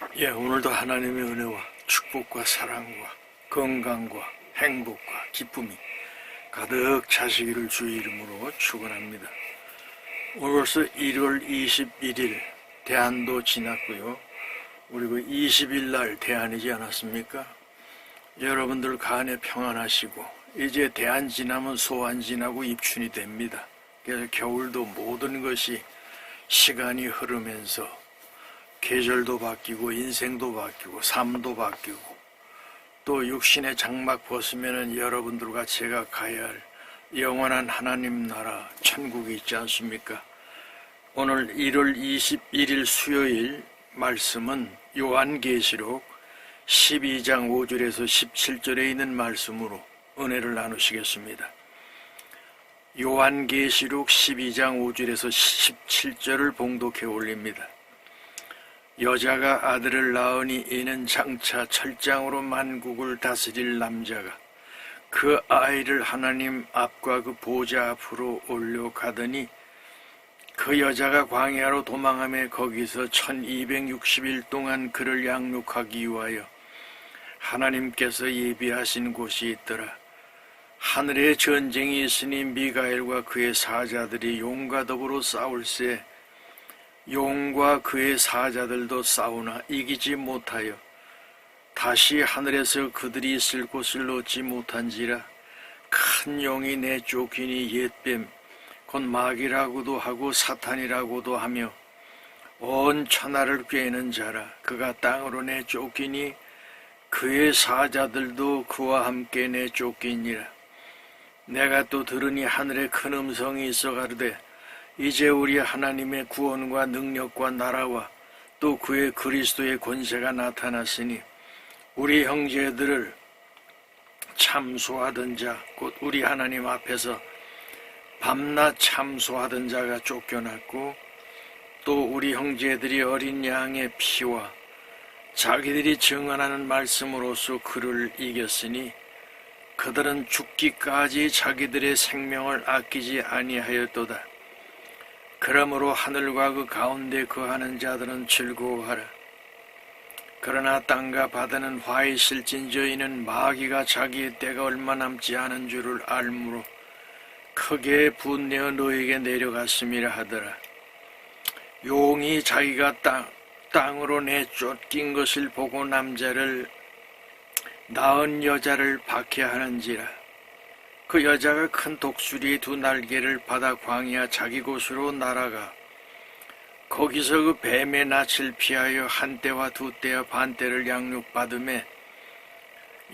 오늘도 하나님의 은혜와 축복과 사랑과 건강과 행복과 기쁨이 가득 차시기를 주의 이름으로 축원합니다. 오늘 벌써 1월 21일 대안도 지났고요. 우리 20일 날 대안이지 않았습니까? 여러분들 간에 평안하시고 이제 대안 지나면 소안 지나고 입춘이 됩니다. 그래서 겨울도 모든 것이 시간이 흐르면서 계절도 바뀌고 인생도 바뀌고 삶도 바뀌고 또 육신의 장막 벗으면은 여러분들과 제가 가야 할 영원한 하나님 나라 천국이 있지 않습니까? 오늘 1월 21일 수요일 말씀은 요한계시록 12장 5절에서 17절에 있는 말씀으로 은혜를 나누시겠습니다. 요한계시록 12장 5절에서 17절을 봉독해 올립니다. 여자가 아들을 낳으니 이는 장차 철장으로 만국을 다스릴 남자가 그 아이를 하나님 앞과 그 보좌 앞으로 올려가더니 그 여자가 광야로 도망하며 거기서 1260일 동안 그를 양육하기 위하여 하나님께서 예비하신 곳이 있더라. 하늘에 전쟁이 있으니 미가엘과 그의 사자들이 용과 더불어 싸울세 용과 그의 사자들도 싸우나 이기지 못하여 다시 하늘에서 그들이 있을 곳을 얻지 못한지라. 큰 용이 내쫓기니 옛뱀 곧 마귀라고도 하고 사탄이라고도 하며 온 천하를 꿰는 자라. 그가 땅으로 내쫓기니 그의 사자들도 그와 함께 내쫓기니라. 내가 또 들으니 하늘에 큰 음성이 있어 가로되 이제 우리 하나님의 구원과 능력과 나라와 또 그의 그리스도의 권세가 나타났으니 우리 형제들을 참소하던 자 곧 우리 하나님 앞에서 밤낮 참소하던 자가 쫓겨났고 또 우리 형제들이 어린 양의 피와 자기들이 증언하는 말씀으로써 그를 이겼으니 그들은 죽기까지 자기들의 생명을 아끼지 아니하였도다. 그러므로 하늘과 그 가운데 거하는 자들은 즐거워하라. 그러나 땅과 바다는 화에 실진저 이는 마귀가 자기의 때가 얼마 남지 않은 줄을 알므로 크게 분내어 너에게 내려갔음이라 하더라. 용이 자기가 땅으로 내쫓긴 것을 보고 남자를 낳은 여자를 박해하는지라. 그 여자가 큰 독수리의 두 날개를 받아 광야 자기 곳으로 날아가 거기서 그 뱀의 낯을 피하여 한 때와 두 때와 반 때를 양육받으매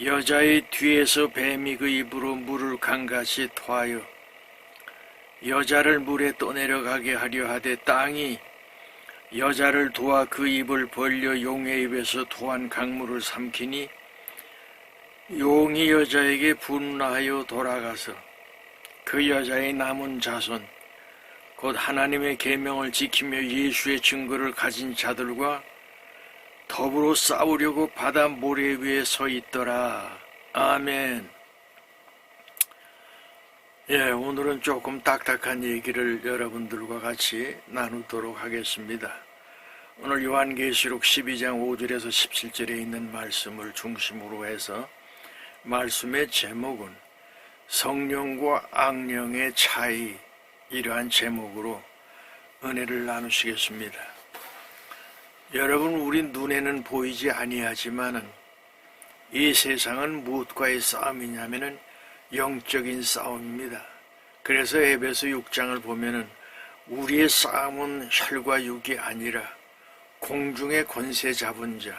여자의 뒤에서 뱀이 그 입으로 물을 강같이 토하여 여자를 물에 떠내려가게 하려 하되 땅이 여자를 도와 그 입을 벌려 용의 입에서 토한 강물을 삼키니 용이 여자에게 분노하여 돌아가서 그 여자의 남은 자손 곧 하나님의 계명을 지키며 예수의 증거를 가진 자들과 더불어 싸우려고 바다 모래 위에 서 있더라. 아멘. 오늘은 조금 딱딱한 얘기를 여러분들과 같이 나누도록 하겠습니다. 오늘 요한계시록 12장 5절에서 17절에 있는 말씀을 중심으로 해서 말씀의 제목은 성령과 악령의 차이, 이러한 제목으로 은혜를 나누시겠습니다. 여러분, 우리 눈에는 보이지 아니하지만은 이 세상은 무엇과의 싸움이냐면은 영적인 싸움입니다. 그래서 에베소 6장을 보면은 우리의 싸움은 혈과 육이 아니라 공중의 권세 잡은 자,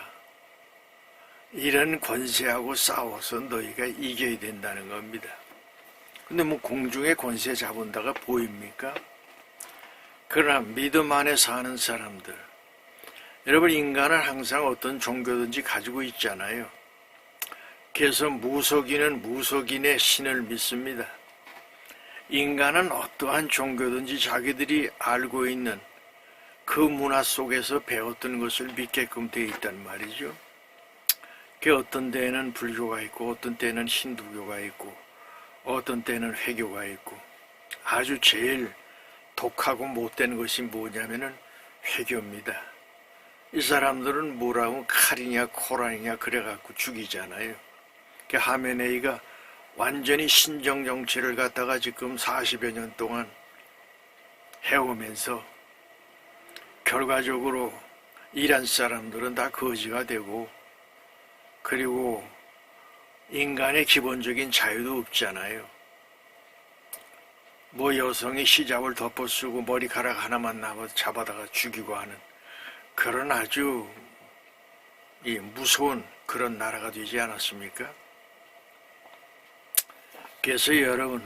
이런 권세하고 싸워서 너희가 이겨야 된다는 겁니다. 근데 공중의 권세 잡은다가 보입니까? 그러나 믿음 안에 사는 사람들, 여러분, 인간은 항상 어떤 종교든지 가지고 있잖아요. 그래서 무속인은 무속인의 신을 믿습니다. 인간은 어떠한 종교든지 자기들이 알고 있는 그 문화 속에서 배웠던 것을 믿게끔 되어 있단 말이죠. 그 어떤 때는 불교가 있고 어떤 때는 힌두교가 있고 어떤 때는 회교가 있고 아주 제일 독하고 못된 것이 뭐냐면은 회교입니다. 이 사람들은 뭐라고 칼이냐 코란이냐 그래갖고 죽이잖아요. 그 하메네이가 완전히 신정 정치를 갖다가 지금 40여 년 동안 해오면서 결과적으로 이란 사람들은 다 거지가 되고, 그리고 인간의 기본적인 자유도 없잖아요. 뭐 여성이 히잡을 덮어쓰고 머리카락 하나만 잡아다가 죽이고 하는 그런 아주 무서운 그런 나라가 되지 않았습니까? 그래서 여러분,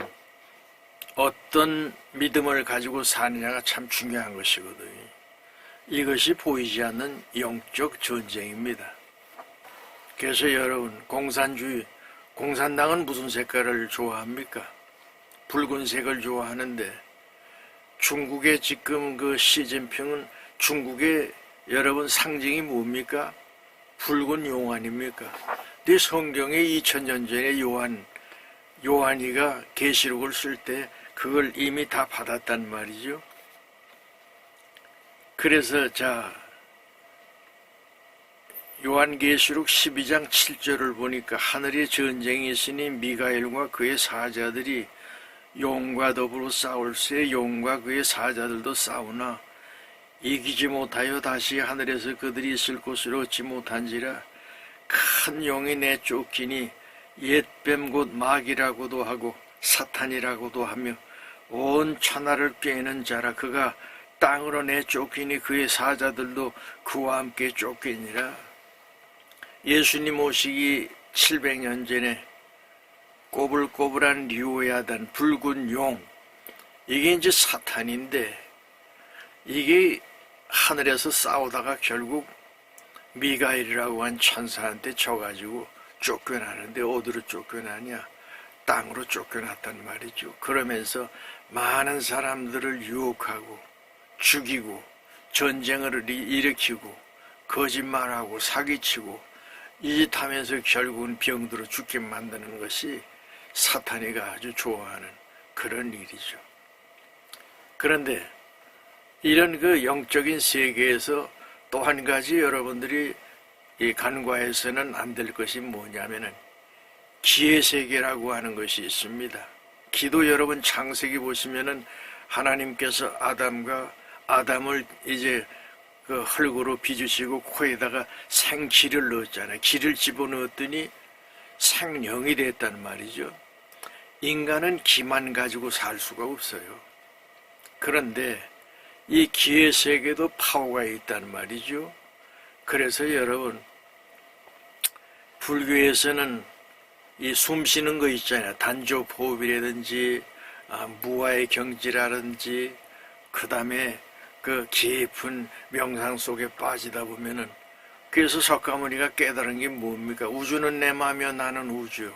어떤 믿음을 가지고 사느냐가 참 중요한 것이거든요. 이것이 보이지 않는 영적 전쟁입니다. 그래서 여러분, 공산당은 무슨 색깔을 좋아합니까? 붉은색을 좋아하는데, 중국의 지금 그 시진핑은 중국의 여러분 상징이 뭡니까? 붉은 용 아닙니까? 근데 성경에 2000년 전에 요한이가 계시록을 쓸 때 그걸 이미 다 받았단 말이죠. 그래서 요한계시록 12장 7절을 보니까 하늘에 전쟁이 있으니 미가엘과 그의 사자들이 용과 더불어 싸울세 용과 그의 사자들도 싸우나 이기지 못하여 다시 하늘에서 그들이 있을 곳으로 얻지 못한지라. 큰 용이 내쫓기니 옛뱀 곧 마귀라고도 하고 사탄이라고도 하며 온 천하를 꿰는 자라. 그가 땅으로 내쫓기니 그의 사자들도 그와 함께 쫓기니라. 예수님 오시기 700년 전에 꼬불꼬불한 류야단 붉은 용, 이게 이제 사탄인데, 이게 하늘에서 싸우다가 결국 미가엘이라고 한 천사한테 져가지고 쫓겨나는데, 어디로 쫓겨나냐? 땅으로 쫓겨났단 말이죠. 그러면서 많은 사람들을 유혹하고 죽이고 전쟁을 일으키고 거짓말하고 사기치고 이 짓 하면서 결국은 병들어 죽게 만드는 것이 사탄이가 아주 좋아하는 그런 일이죠. 그런데 이런 그 영적인 세계에서 또 한 가지 여러분들이 간과해서는 안 될 것이 뭐냐면은 기의 세계라고 하는 것이 있습니다. 기도 여러분 창세기 보시면은 하나님께서 아담을 이제 그 흙으로 빚으시고 코에다가 생기를 넣었잖아요. 기를 집어넣었더니 생명이 됐단 말이죠. 인간은 기만 가지고 살 수가 없어요. 그런데 이 기의 세계도 파워가 있단 말이죠. 그래서 여러분, 불교에서는 이 숨 쉬는 거 있잖아요. 단조호흡이라든지 무아의 경지라든지, 그 다음에 그 깊은 명상 속에 빠지다 보면은, 그래서 석가모니가 깨달은 게 뭡니까? 우주는 내 맘이요 나는 우주,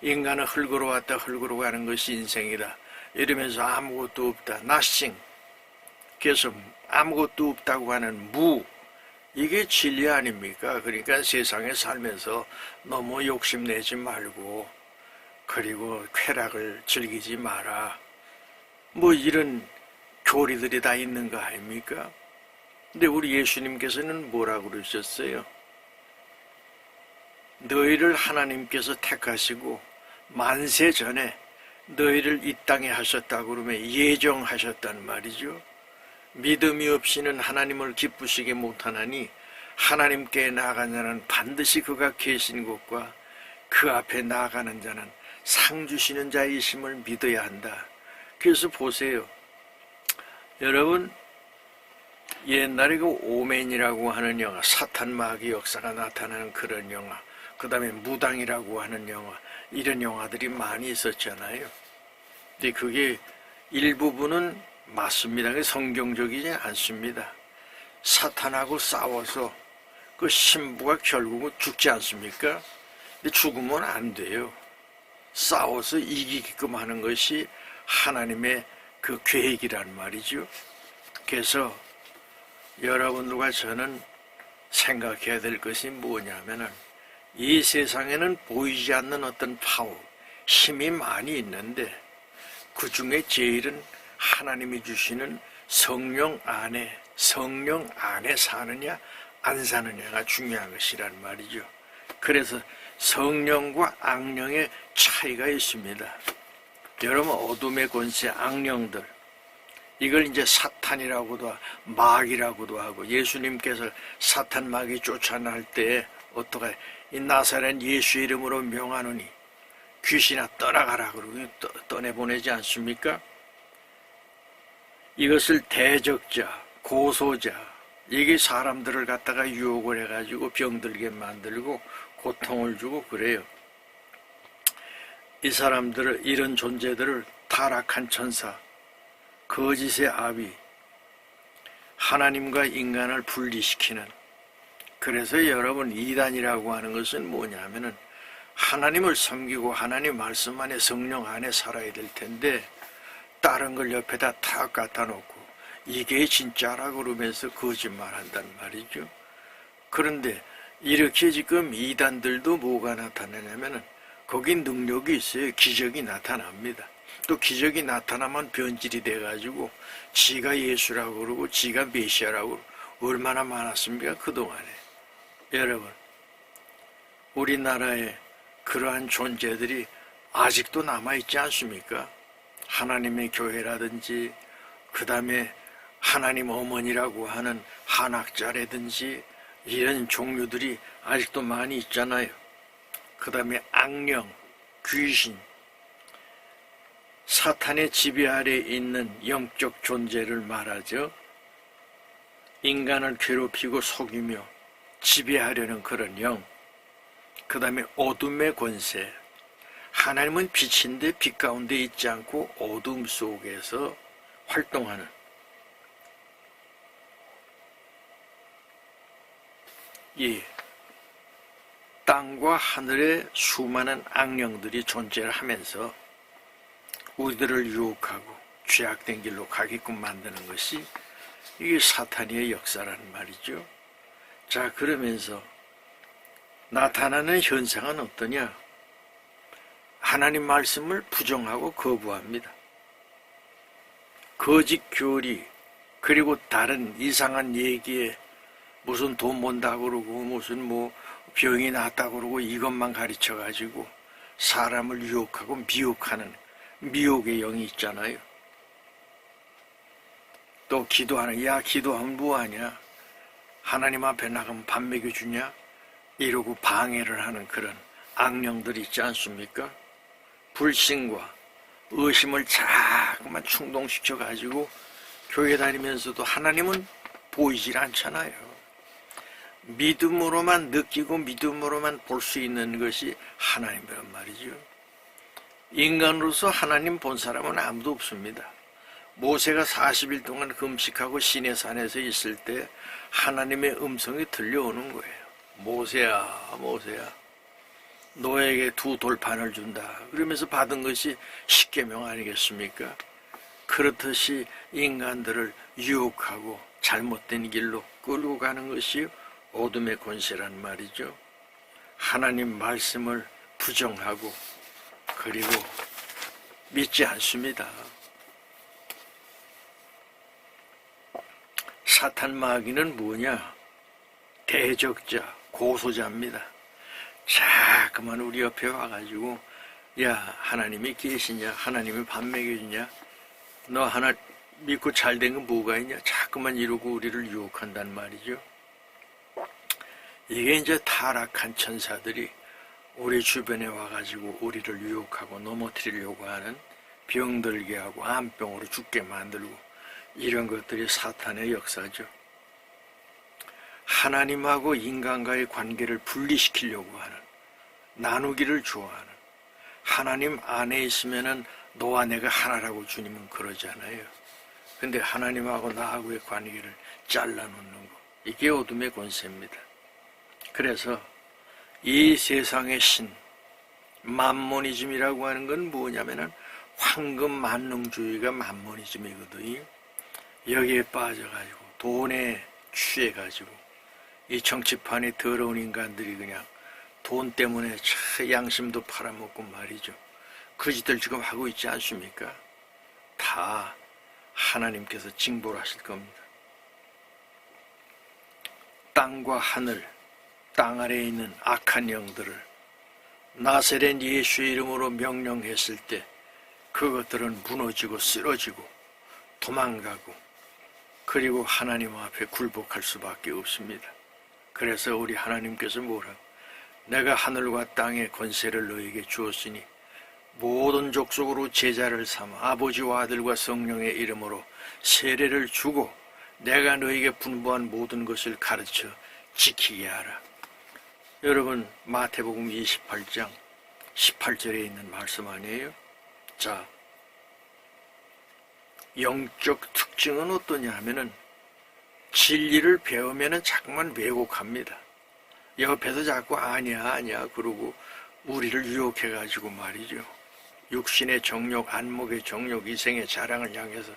인간은 흙으로 왔다 흙으로 가는 것이 인생이다 이러면서 아무것도 없다, nothing. 그래서 아무것도 없다고 하는 무, 이게 진리 아닙니까? 그러니까 세상에 살면서 너무 욕심내지 말고, 그리고 쾌락을 즐기지 마라, 뭐 이런 교리들이 다 있는 거 아닙니까? 근데 우리 예수님께서는 뭐라고 그러셨어요? 너희를 하나님께서 택하시고 만세 전에 너희를 이 땅에 하셨다고 그러면 예정하셨단 말이죠. 믿음이 없이는 하나님을 기쁘시게 못하나니 하나님께 나아간 자는 반드시 그가 계신 곳과 그 앞에 나아가는 자는 상 주시는 자이심을 믿어야 한다. 그래서 보세요. 여러분, 옛날에 그 오맨이라고 하는 영화, 사탄 마귀 역사가 나타나는 그런 영화, 그 다음에 무당이라고 하는 영화, 이런 영화들이 많이 있었잖아요. 근데 그게 일부분은 맞습니다. 성경적이지 않습니다. 사탄하고 싸워서 그 신부가 결국은 죽지 않습니까? 근데 죽으면 안 돼요. 싸워서 이기게끔 하는 것이 하나님의 그 계획이란 말이죠. 그래서 여러분들과 저는 생각해야 될 것이 뭐냐면은, 이 세상에는 보이지 않는 어떤 파워, 힘이 많이 있는데 그 중에 제일은 하나님이 주시는 성령 안에 사느냐 안 사느냐가 중요한 것이란 말이죠. 그래서 성령과 악령의 차이가 있습니다. 여러분, 어둠의 권세, 악령들, 이걸 이제 사탄이라고도 마귀라고도 하고, 예수님께서 사탄 마귀 쫓아날 때에 어떻게 이 나사렛 예수 이름으로 명하노니 귀신아 떠나가라 그러고 떠내보내지 않습니까? 이것을 대적자, 고소자, 이게 사람들을 갖다가 유혹을 해가지고 병들게 만들고 고통을 주고 그래요. 이 사람들을, 이런 존재들을 타락한 천사, 거짓의 아비, 하나님과 인간을 분리시키는, 그래서 여러분 이단이라고 하는 것은 뭐냐면은 하나님을 섬기고 하나님 말씀 안에 성령 안에 살아야 될 텐데 다른 걸 옆에다 탁 갖다 놓고 이게 진짜라 그러면서 거짓말한단 말이죠. 그런데 이렇게 지금 이단들도 뭐가 나타나냐면은 거기 능력이 있어요. 기적이 나타납니다. 또 기적이 나타나면 변질이 돼가지고 지가 예수라고 그러고 지가 메시아라고 그러고 얼마나 많았습니까 그동안에. 여러분, 우리나라에 그러한 존재들이 아직도 남아있지 않습니까? 하나님의 교회라든지 그 다음에 하나님 어머니라고 하는 한학자라든지 이런 종류들이 아직도 많이 있잖아요. 그 다음에 악령, 귀신, 사탄의 지배 아래 있는 영적 존재를 말하죠. 인간을 괴롭히고 속이며 지배하려는 그런 영, 그 다음에 어둠의 권세. 하나님은 빛인데 빛 가운데 있지 않고 어둠 속에서 활동하는, 이 땅과 하늘에 수많은 악령들이 존재를 하면서 우리들을 유혹하고 죄악된 길로 가게끔 만드는 것이 이게 사탄의 역사라는 말이죠. 자, 그러면서 나타나는 현상은 어떠냐? 하나님 말씀을 부정하고 거부합니다. 거짓 교리, 그리고 다른 이상한 얘기에 무슨 돈 번다고 그러고 무슨 뭐 병이 낫다고 그러고 이것만 가르쳐가지고 사람을 유혹하고 미혹하는 미혹의 영이 있잖아요. 또 기도하는, 야 기도하면 뭐하냐? 하나님 앞에 나가면 밥 먹여주냐? 이러고 방해를 하는 그런 악령들이 있지 않습니까? 불신과 의심을 자꾸만 충동시켜가지고 교회 다니면서도 하나님은 보이질 않잖아요. 믿음으로만 느끼고 믿음으로만 볼 수 있는 것이 하나님이란 말이죠. 인간으로서 하나님 본 사람은 아무도 없습니다. 모세가 40일 동안 금식하고 시내산에서 있을 때 하나님의 음성이 들려오는 거예요. 모세야, 모세야, 너에게 2 돌판을 준다. 그러면서 받은 것이 십계명 아니겠습니까? 그렇듯이 인간들을 유혹하고 잘못된 길로 끌고 가는 것이 어둠의 권세란 말이죠. 하나님 말씀을 부정하고 그리고 믿지 않습니다. 사탄 마귀는 뭐냐? 대적자, 고소자입니다. 자꾸만 우리 옆에 와가지고 야 하나님이 계시냐? 하나님이 밥 먹여주냐? 너 하나 믿고 잘된 건 뭐가 있냐? 자꾸만 이러고 우리를 유혹한단 말이죠. 이게 이제 타락한 천사들이 우리 주변에 와가지고 우리를 유혹하고 넘어뜨리려고 하는, 병들게 하고 암병으로 죽게 만들고 이런 것들이 사탄의 역사죠. 하나님하고 인간과의 관계를 분리시키려고 하는, 나누기를 좋아하는, 하나님 안에 있으면은 너와 내가 하나라고 주님은 그러잖아요. 근데 하나님하고 나하고의 관계를 잘라놓는 거, 이게 어둠의 권세입니다. 그래서 이 세상의 신, 만모니즘이라고 하는 건 뭐냐면은 황금 만능주의가 만모니즘이거든요. 여기에 빠져가지고 돈에 취해가지고 이 정치판에 더러운 인간들이 그냥 돈 때문에 참 양심도 팔아먹고 말이죠. 그 짓들 지금 하고 있지 않습니까? 다 하나님께서 징벌하실 겁니다. 땅과 하늘, 땅 아래에 있는 악한 영들을 나사렛 예수의 이름으로 명령했을 때 그것들은 무너지고 쓰러지고 도망가고 그리고 하나님 앞에 굴복할 수밖에 없습니다. 그래서 우리 하나님께서 뭐라고? 내가 하늘과 땅의 권세를 너에게 주었으니 모든 족속으로 제자를 삼아 아버지와 아들과 성령의 이름으로 세례를 주고 내가 너에게 분부한 모든 것을 가르쳐 지키게 하라. 여러분, 마태복음 28장 18절에 있는 말씀 아니에요? 자, 영적 특징은 어떠냐 하면은 진리를 배우면은 자꾸만 왜곡합니다. 옆에서 자꾸 아니야 그러고 우리를 유혹해가지고 말이죠. 육신의 정욕, 안목의 정욕, 이생의 자랑을 향해서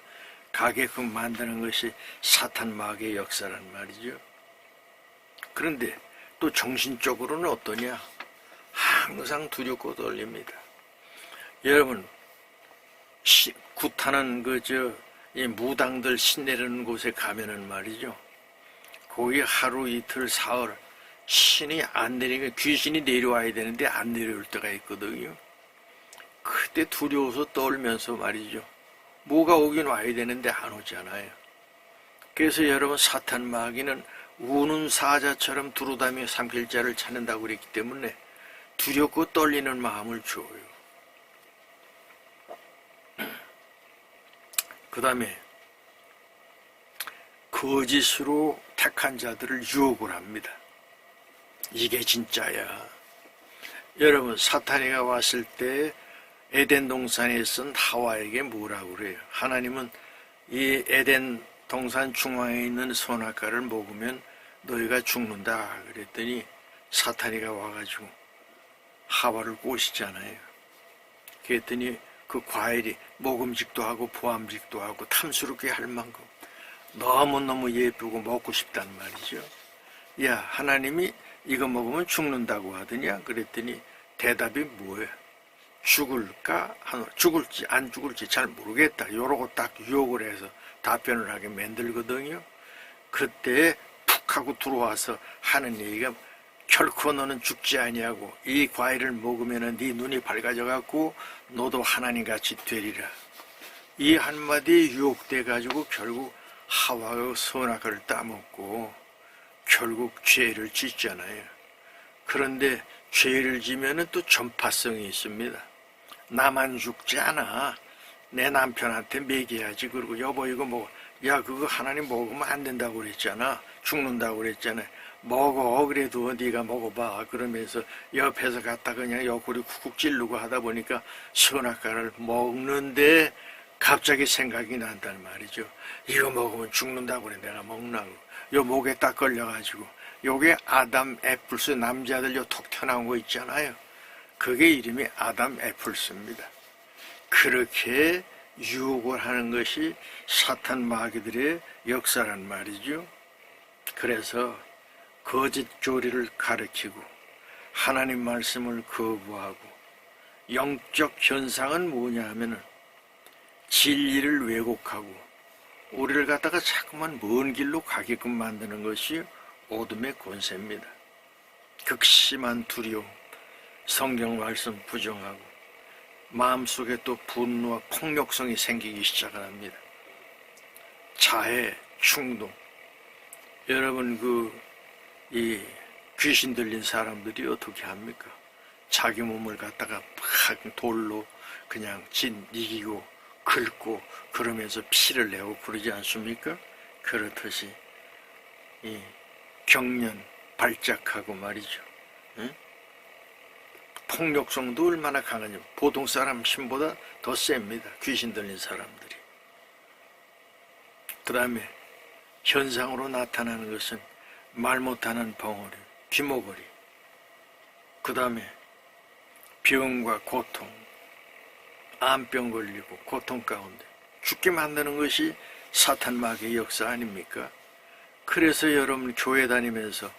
가게끔 만드는 것이 사탄 마귀의 역사란 말이죠. 그런데 또 정신적으로는 어떠냐? 항상 두렵고 떨립니다. 여러분, 굿하는 이 무당들 신내리는 곳에 가면은 말이죠. 거기 하루 이틀 사흘 신이 안 내리니까 귀신이 내려와야 되는데 안 내려올 때가 있거든요. 그때 두려워서 떨면서 말이죠. 뭐가 오긴 와야 되는데 안 오잖아요. 그래서 여러분, 사탄 마귀는 우는 사자처럼 두루다니며 삼킬 자를 찾는다고 그랬기 때문에 두렵고 떨리는 마음을 줘요. 그 다음에 거짓으로 택한 자들을 유혹을 합니다. 이게 진짜야. 여러분, 사탄이가 왔을 때 에덴 동산에 있은 하와에게 뭐라고 그래요? 하나님은 이 에덴 동산 중앙에 있는 선악과를 먹으면 너희가 죽는다 그랬더니 사탄이가 와가지고 하와를 꼬시잖아요. 그랬더니 그 과일이 먹음직도 하고 보암직도 하고 탐스럽게 할 만큼 너무너무 예쁘고 먹고 싶단 말이죠. 야, 하나님이 이거 먹으면 죽는다고 하더냐? 그랬더니 대답이 뭐예요? 죽을까? 죽을지 안 죽을지 잘 모르겠다. 요러고 딱 유혹을 해서 답변을 하게 만들거든요. 그때 푹 하고 들어와서 하는 얘기가 결코 너는 죽지 아니하고 이 과일을 먹으면 네 눈이 밝아져 갖고 너도 하나님같이 되리라. 이 한마디에 유혹돼 가지고 결국 하와가 선악과를 따먹고 결국 죄를 짓잖아요. 그런데 죄를 지면은 또 전파성이 있습니다. 나만 죽지 않아. 내 남편한테 먹여야지. 그리고 여보 이거 먹어. 야, 그거 하나님 먹으면 안 된다고 그랬잖아. 죽는다고 그랬잖아. 먹어. 그래도 네가 먹어봐. 그러면서 옆에서 갖다 그냥 옆구리 쿡쿡 찌르고 하다 보니까 선악과를 먹는데 갑자기 생각이 난단 말이죠. 이거 먹으면 죽는다고 그래. 내가 먹나고. 요 목에 딱 걸려가지고 요게 아담 애플스, 남자들 요 톡 튀어나온 거 있잖아요. 그게 이름이 아담 애플스입니다. 그렇게 유혹을 하는 것이 사탄 마귀들의 역사란 말이죠. 그래서 거짓 교리를 가르치고 하나님 말씀을 거부하고 영적 현상은 뭐냐 하면은 진리를 왜곡하고 우리를 갖다가 자꾸만 먼 길로 가게끔 만드는 것이 어둠의 권세입니다. 극심한 두려움, 성경 말씀 부정하고 마음속에 또 분노와 폭력성이 생기기 시작합니다. 자해, 충동. 여러분 이 귀신 들린 사람들이 어떻게 합니까? 자기 몸을 갖다가 막 돌로 그냥 이기고 긁고 그러면서 피를 내고 그러지 않습니까? 그렇듯이 이 경련 발작하고 말이죠. 응? 폭력성도 얼마나 강하냐. 보통 사람 힘보다 더 셉니다. 귀신 들린 사람들이. 그 다음에 현상으로 나타나는 것은 말 못하는 벙어리, 귀머거리. 그 다음에 병과 고통, 암병 걸리고 고통 가운데 죽게 만드는 것이 사탄 마귀의 역사 아닙니까? 그래서 여러분 교회 다니면서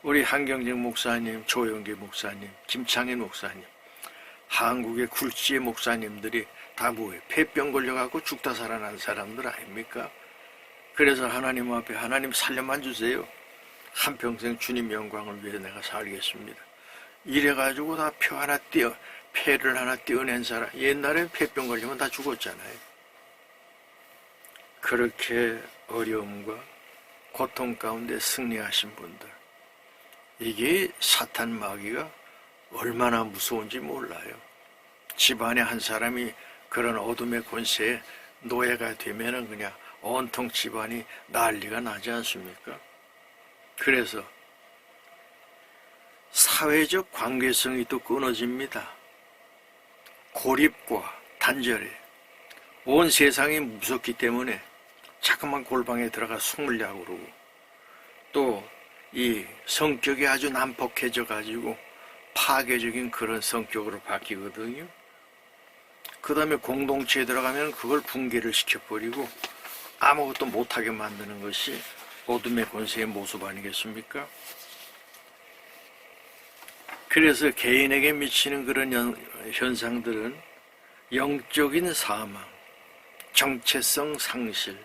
우리 한경직 목사님, 조영기 목사님, 김창현 목사님, 한국의 굴지의 목사님들이 다 뭐예요? 폐병 걸려갖고 죽다 살아난 사람들 아닙니까? 그래서 하나님 앞에 하나님 살려만 주세요. 한평생 주님 영광을 위해 내가 살겠습니다. 이래가지고 다 폐를 하나 떼어낸 사람, 옛날엔 폐병 걸리면 다 죽었잖아요. 그렇게 어려움과 고통 가운데 승리하신 분들, 이게 사탄 마귀가 얼마나 무서운지 몰라요. 집안에 한 사람이 그런 어둠의 권세에 노예가 되면은 그냥 온통 집안이 난리가 나지 않습니까? 그래서 사회적 관계성이 또 끊어집니다. 고립과 단절에 온 세상이 무섭기 때문에 자꾸만 골방에 들어가 숨으려고 그러고, 또 이 성격이 아주 난폭해져 가지고 파괴적인 그런 성격으로 바뀌거든요. 그 다음에 공동체에 들어가면 그걸 붕괴를 시켜버리고 아무것도 못하게 만드는 것이 어둠의 권세의 모습 아니겠습니까? 그래서 개인에게 미치는 그런 현상들은 영적인 사망, 정체성 상실,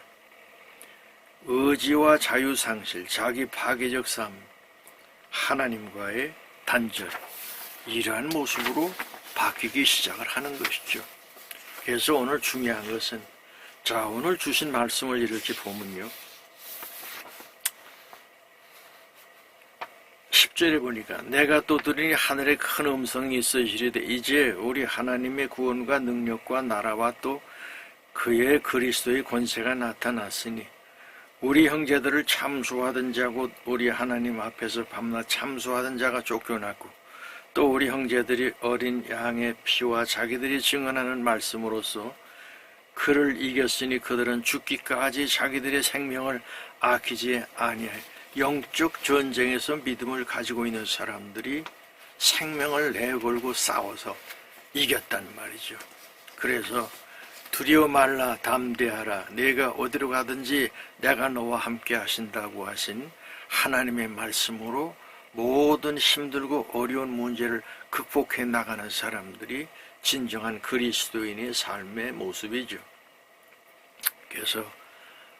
의지와 자유 상실, 자기 파괴적 삶, 하나님과의 단절, 이러한 모습으로 바뀌기 시작을 하는 것이죠. 그래서 오늘 중요한 것은, 자, 오늘 주신 말씀을 이렇게 보면요, 10절에 보니까 내가 또 들으니 하늘에 큰 음성이 있어 이르되 이제 우리 하나님의 구원과 능력과 나라와 또 그의 그리스도의 권세가 나타났으니 우리 형제들을 참소하던 자 곧 우리 하나님 앞에서 밤낮 참소하던 자가 쫓겨났고 또 우리 형제들이 어린 양의 피와 자기들이 증언하는 말씀으로써 그를 이겼으니 그들은 죽기까지 자기들의 생명을 아끼지 아니하여. 영적 전쟁에서 믿음을 가지고 있는 사람들이 생명을 내걸고 싸워서 이겼단 말이죠. 그래서 두려워 말라 담대하라 내가 어디로 가든지 내가 너와 함께 하신다고 하신 하나님의 말씀으로 모든 힘들고 어려운 문제를 극복해 나가는 사람들이 진정한 그리스도인의 삶의 모습이죠. 그래서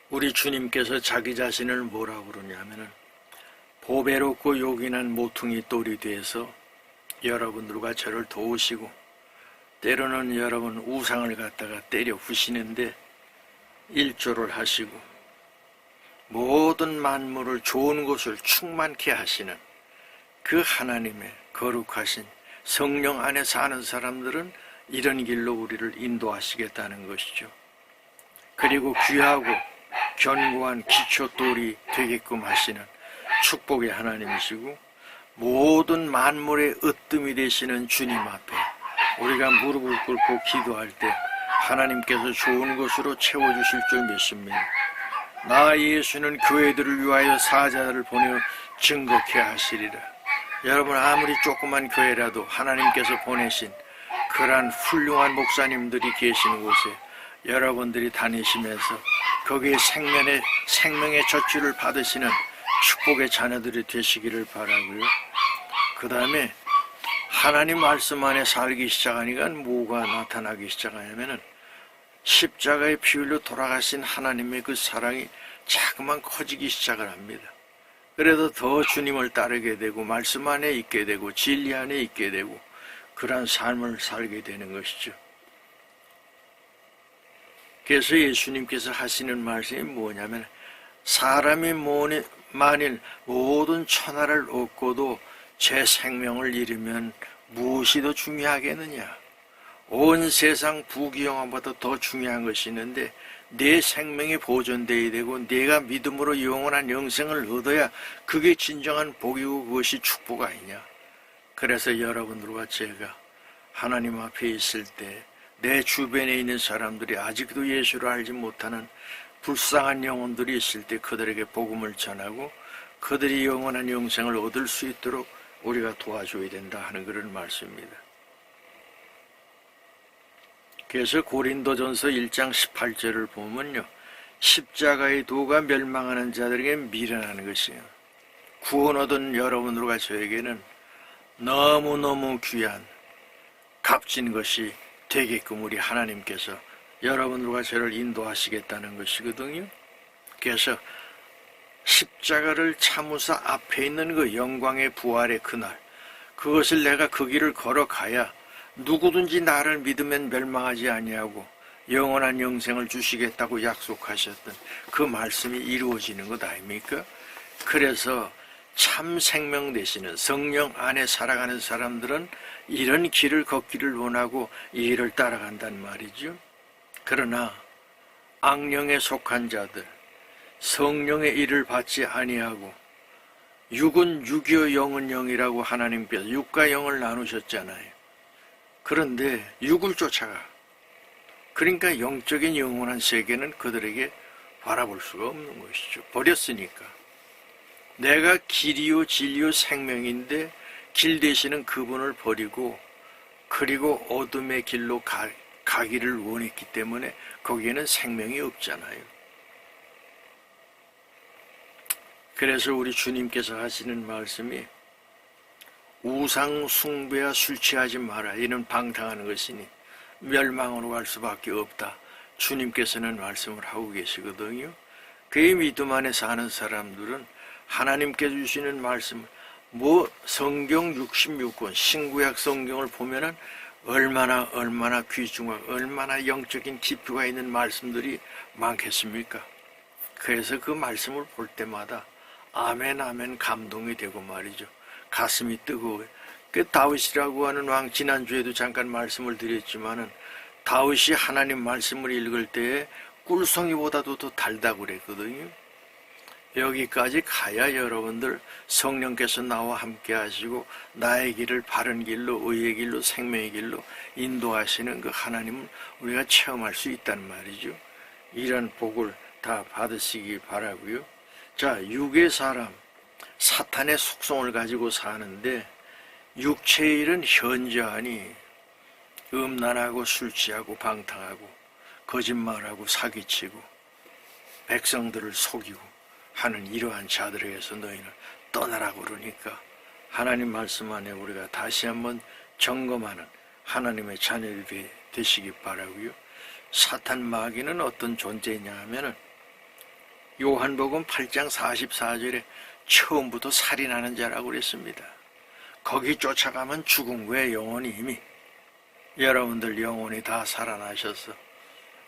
우리 주님께서 자기 자신을 뭐라고 그러냐면은 보배롭고 요긴한 모퉁이 돌이 되어서 여러분들과 저를 도우시고 때로는 여러분 우상을 갖다가 때려 부시는데 일조를 하시고 모든 만물을 좋은 것을 충만케 하시는 그 하나님의 거룩하신 성령 안에 사는 사람들은 이런 길로 우리를 인도하시겠다는 것이죠. 그리고 귀하고 견고한 기초돌이 되게끔 하시는 축복의 하나님이시고 모든 만물의 으뜸이 되시는 주님 앞에 우리가 무릎을 꿇고 기도할 때 하나님께서 좋은 것으로 채워주실 줄 믿습니다. 나 예수는 교회들을 위하여 사자들을 보내어 증거케 하시리라. 여러분 아무리 조그만 교회라도 하나님께서 보내신 그러한 훌륭한 목사님들이 계시는 곳에 여러분들이 다니시면서 거기에 생명의 젖줄을 받으시는 축복의 자녀들이 되시기를 바라고요. 그 다음에 하나님 말씀 안에 살기 시작하니까 뭐가 나타나기 시작하냐면은 십자가의 피 흘려 돌아가신 하나님의 그 사랑이 자꾸만 커지기 시작을 합니다. 그래서 더 주님을 따르게 되고 말씀 안에 있게 되고 진리 안에 있게 되고 그러한 삶을 살게 되는 것이죠. 그래서 예수님께서 하시는 말씀이 뭐냐면 사람이 만일 모든 천하를 얻고도 제 생명을 잃으면 무엇이 더 중요하겠느냐. 온 세상 부귀영화보다 더 중요한 것이 있는데 내 생명이 보존되어야 되고 내가 믿음으로 영원한 영생을 얻어야 그게 진정한 복이고 그것이 축복 아니냐. 그래서 여러분들과 제가 하나님 앞에 있을 때 내 주변에 있는 사람들이 아직도 예수를 알지 못하는 불쌍한 영혼들이 있을 때 그들에게 복음을 전하고 그들이 영원한 영생을 얻을 수 있도록 우리가 도와줘야 된다 하는 그런 말씀입니다. 그래서 고린도전서 1장 18절을 보면요, 십자가의 도가 멸망하는 자들에게 미련한 것이에요. 구원 얻은 여러분들과 저에게는 너무너무 귀한 값진 것이 되게끔 우리 하나님께서 여러분들과 저를 인도하시겠다는 것이거든요. 그래서 십자가를 참으사 앞에 있는 그 영광의 부활의 그날, 그것을 내가 그 길을 걸어가야 누구든지 나를 믿으면 멸망하지 아니하고 영원한 영생을 주시겠다고 약속하셨던 그 말씀이 이루어지는 것 아닙니까? 그래서 참 생명 되시는 성령 안에 살아가는 사람들은 이런 길을 걷기를 원하고 이 길을 따라간단 말이죠. 그러나 악령에 속한 자들, 성령의 일을 받지 아니하고 육은 육이요 영은 영이라고 하나님께서 육과 영을 나누셨잖아요. 그런데 육을 쫓아가. 그러니까 영적인 영원한 세계는 그들에게 바라볼 수가 없는 것이죠. 버렸으니까. 내가 길이요 진리요 생명인데 길 되시는 그분을 버리고 그리고 어둠의 길로 가기를 원했기 때문에 거기에는 생명이 없잖아요. 그래서 우리 주님께서 하시는 말씀이 우상 숭배와 술 취하지 마라. 이는 방탕하는 것이니 멸망으로 갈 수밖에 없다. 주님께서는 말씀을 하고 계시거든요. 그의 믿음 안에 사는 사람들은 하나님께 주시는 말씀, 성경 66권 신구약 성경을 보면은 얼마나 귀중하고 얼마나 영적인 깊이가 있는 말씀들이 많겠습니까? 그래서 그 말씀을 볼 때마다 아멘 아멘 감동이 되고 말이죠. 가슴이 뜨거워요. 그 다윗이라고 하는 왕, 지난주에도 잠깐 말씀을 드렸지만은 다윗이 하나님 말씀을 읽을 때에 꿀송이보다도 더 달다고 그랬거든요. 여기까지 가야 여러분들 성령께서 나와 함께 하시고 나의 길을 바른 길로, 의의 길로, 생명의 길로 인도하시는 그 하나님을 우리가 체험할 수 있단 말이죠. 이런 복을 다 받으시기 바라고요. 자, 육의 사람, 사탄의 속성을 가지고 사는데 육체의 일은 현저하니 음란하고 술 취하고 방탕하고 거짓말하고 사기치고 백성들을 속이고 하는 이러한 자들에게서 너희는 떠나라고 그러니까 하나님 말씀 안에 우리가 다시 한번 점검하는 하나님의 자녀들이 되시기 바라고요. 사탄 마귀는 어떤 존재냐 하면은 요한복음 8장 44절에 처음부터 살인하는 자라고 그랬습니다. 거기 쫓아가면 죽은 거예요. 영혼이 이미. 여러분들 영혼이 다 살아나셔서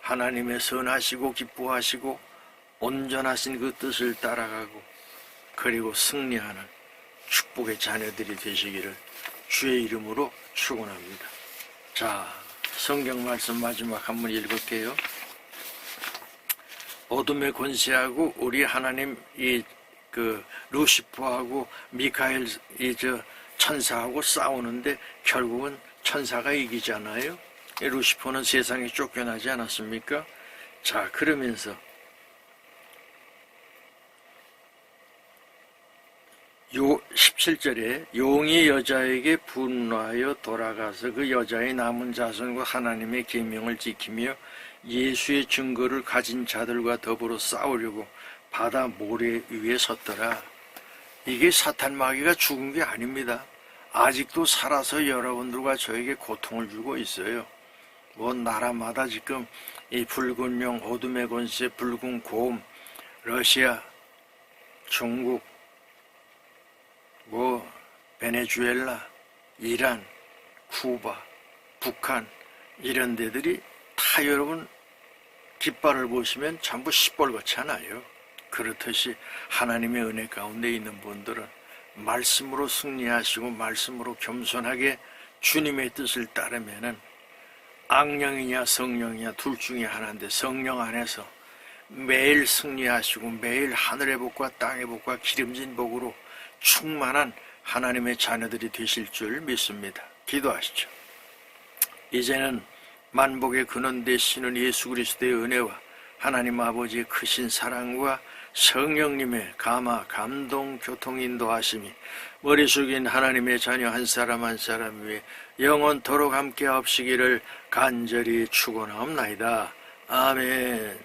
하나님의 선하시고 기뻐하시고 온전하신 그 뜻을 따라가고 그리고 승리하는 축복의 자녀들이 되시기를 주의 이름으로 축원합니다. 자, 성경 말씀 마지막 한번 읽을게요. 어둠의 권세하고 우리 하나님 루시퍼하고 미카엘 천사하고 싸우는데 결국은 천사가 이기잖아요. 루시퍼는 세상에 쫓겨나지 않았습니까? 자, 그러면서 17절에 용이 여자에게 분노하여 돌아가서 그 여자의 남은 자손과 하나님의 계명을 지키며 예수의 증거를 가진 자들과 더불어 싸우려고 바다 모래 위에 섰더라. 이게 사탄 마귀가 죽은 게 아닙니다. 아직도 살아서 여러분들과 저에게 고통을 주고 있어요. 나라마다 지금 이 붉은 용, 어둠의 권세, 붉은 곰, 러시아, 중국, 베네수엘라, 이란, 쿠바, 북한 이런 데들이 다 여러분 깃발을 보시면 전부 시뻘겋잖아요. 그렇듯이 하나님의 은혜 가운데 있는 분들은 말씀으로 승리하시고 말씀으로 겸손하게 주님의 뜻을 따르면은 악령이냐 성령이냐 둘 중에 하나인데 성령 안에서 매일 승리하시고 매일 하늘의 복과 땅의 복과 기름진 복으로 충만한 하나님의 자녀들이 되실 줄 믿습니다. 기도하시죠. 이제는 만복의 근원 되시는 예수 그리스도의 은혜와 하나님 아버지의 크신 사랑과 성령님의 감화, 감동, 교통 인도하심이 머리 숙인 하나님의 자녀 한 사람 한 사람 위에 영원토록 함께 하옵시기를 간절히 축원하옵나이다. 아멘.